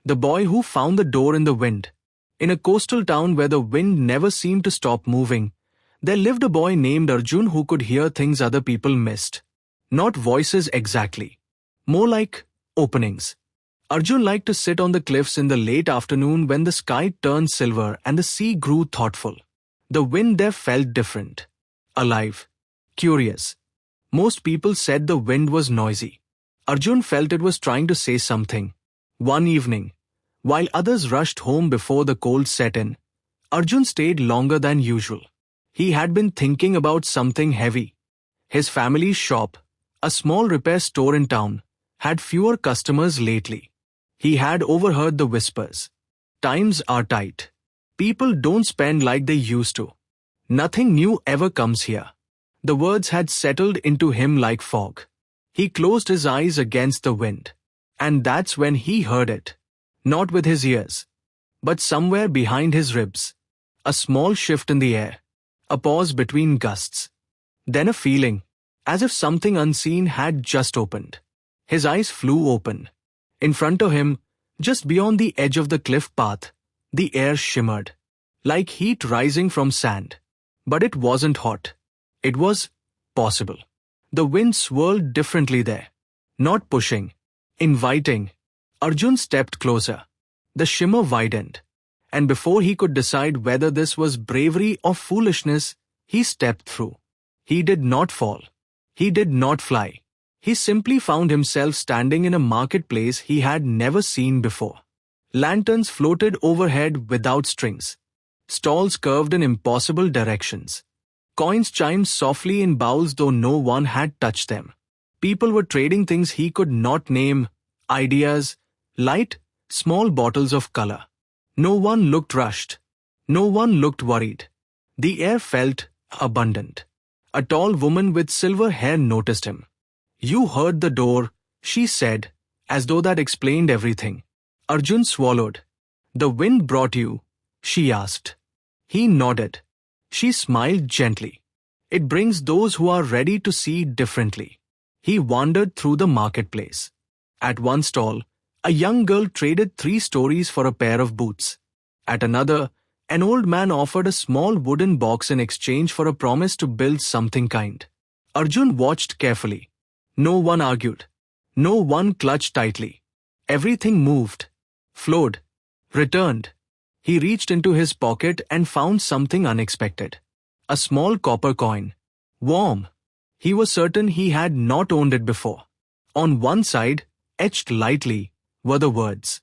The boy who found the door in the wind. In a coastal town where the wind never seemed to stop moving, there lived a boy named Arjun who could hear things other people missed. Not voices exactly. More like openings. Arjun liked to sit on the cliffs in the late afternoon when the sky turned silver and the sea grew thoughtful. The wind there felt different. Alive. Curious. Most people said the wind was noisy. Arjun felt it was trying to say something. One evening, while others rushed home before the cold set in, Arjun stayed longer than usual. He had been thinking about something heavy. His family's shop, a small repair store in town, had fewer customers lately. He had overheard the whispers. Times are tight. People don't spend like they used to. Nothing new ever comes here. The words had settled into him like fog. He closed his eyes against the wind. And that's when he heard it. Not with his ears, but somewhere behind his ribs. A small shift in the air. A pause between gusts. Then a feeling, as if something unseen had just opened. His eyes flew open. In front of him, just beyond the edge of the cliff path, the air shimmered, like heat rising from sand. But it wasn't hot. It was possible. The wind swirled differently there. Not pushing, inviting. Arjun stepped closer. The shimmer widened. And before he could decide whether this was bravery or foolishness, he stepped through. He did not fall. He did not fly. He simply found himself standing in a marketplace he had never seen before. Lanterns floated overhead without strings. Stalls curved in impossible directions. Coins chimed softly in bowls though no one had touched them. People were trading things he could not name, ideas, light, small bottles of color. No one looked rushed. No one looked worried. The air felt abundant. A tall woman with silver hair noticed him. "You heard the door," she said, as though that explained everything. Arjun swallowed. "The wind brought you?" she asked. He nodded. She smiled gently. "It brings those who are ready to see differently." He wandered through the marketplace. At one stall, a young girl traded 3 stories for a pair of boots. At another, an old man offered a small wooden box in exchange for a promise to build something kind. Arjun watched carefully. No one argued. No one clutched tightly. Everything moved, flowed, returned. He reached into his pocket and found something unexpected. A small copper coin. Warm. He was certain he had not owned it before. On one side, etched lightly, were the words,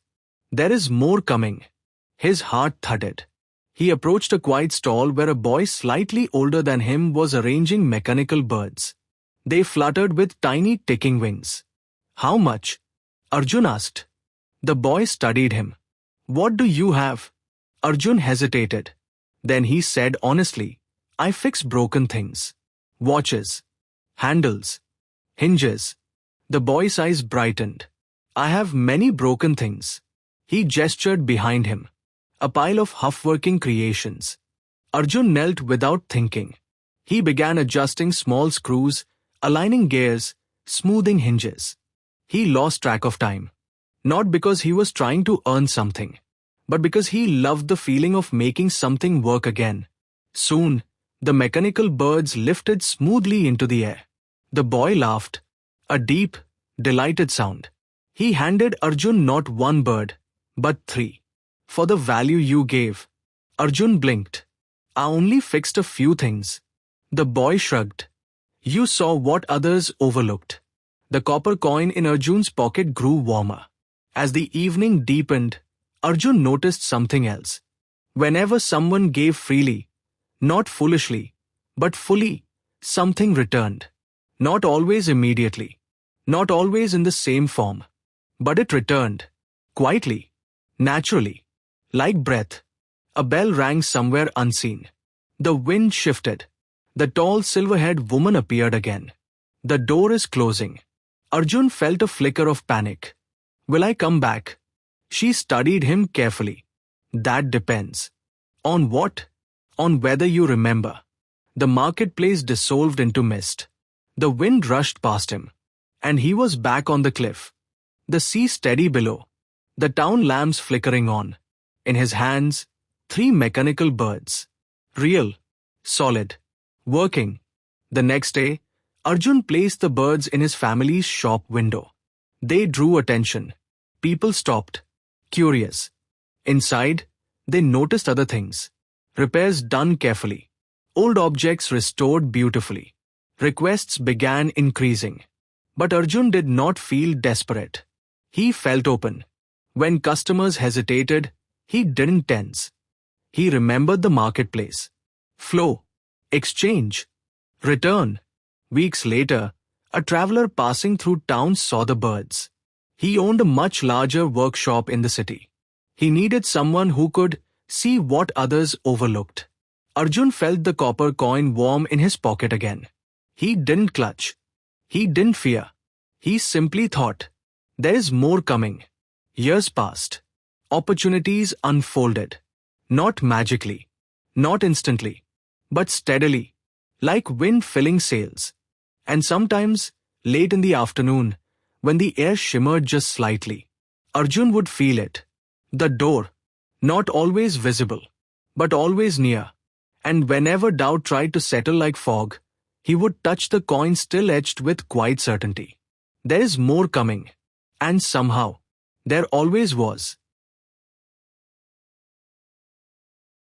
"There is more coming." His heart thudded. He approached a quiet stall where a boy slightly older than him was arranging mechanical birds. They fluttered with tiny ticking wings. "How much?" Arjun asked. The boy studied him. "What do you have?" Arjun hesitated. Then he said honestly, "I fix broken things. Watches, handles, hinges." The boy's eyes brightened. "I have many broken things." He gestured behind him. A pile of half-working creations. Arjun knelt without thinking. He began adjusting small screws, aligning gears, smoothing hinges. He lost track of time. Not because he was trying to earn something, but because he loved the feeling of making something work again. Soon, the mechanical birds lifted smoothly into the air. The boy laughed. A deep, delighted sound. He handed Arjun not one bird, but 3. "For the value you gave." Arjun blinked. "I only fixed a few things." The boy shrugged. "You saw what others overlooked." The copper coin in Arjun's pocket grew warmer. As the evening deepened, Arjun noticed something else. Whenever someone gave freely, not foolishly, but fully, something returned. Not always immediately. Not always in the same form. But it returned. Quietly. Naturally. Like breath. A bell rang somewhere unseen. The wind shifted. The tall silver-haired woman appeared again. "The door is closing." Arjun felt a flicker of panic. "Will I come back?" She studied him carefully. "That depends." "On what?" "On whether you remember." The marketplace dissolved into mist. The wind rushed past him. And he was back on the cliff. The sea steady below. the town lamps flickering on. In his hands, 3 mechanical birds. Real, solid, working. The next day, Arjun placed the birds in his family's shop window. They drew attention. People stopped, curious. Inside, they noticed other things. Repairs done carefully. Old objects restored beautifully. Requests began increasing. But Arjun did not feel desperate. He felt open. When customers hesitated, he didn't tense. He remembered the marketplace. Flow. Exchange. Return. Weeks later, a traveler passing through town saw the birds. He owned a much larger workshop in the city. He needed someone who could see what others overlooked. Arjun felt the copper coin warm in his pocket again. He didn't clutch. He didn't fear. He simply thought, there is more coming. Years passed. Opportunities unfolded. Not magically. Not instantly. But steadily. Like wind filling sails. And sometimes, late in the afternoon, when the air shimmered just slightly, Arjun would feel it. The door. Not always visible, but always near. And whenever doubt tried to settle like fog, he would touch the coin still etched with quiet certainty. There is more coming. And somehow, there always was.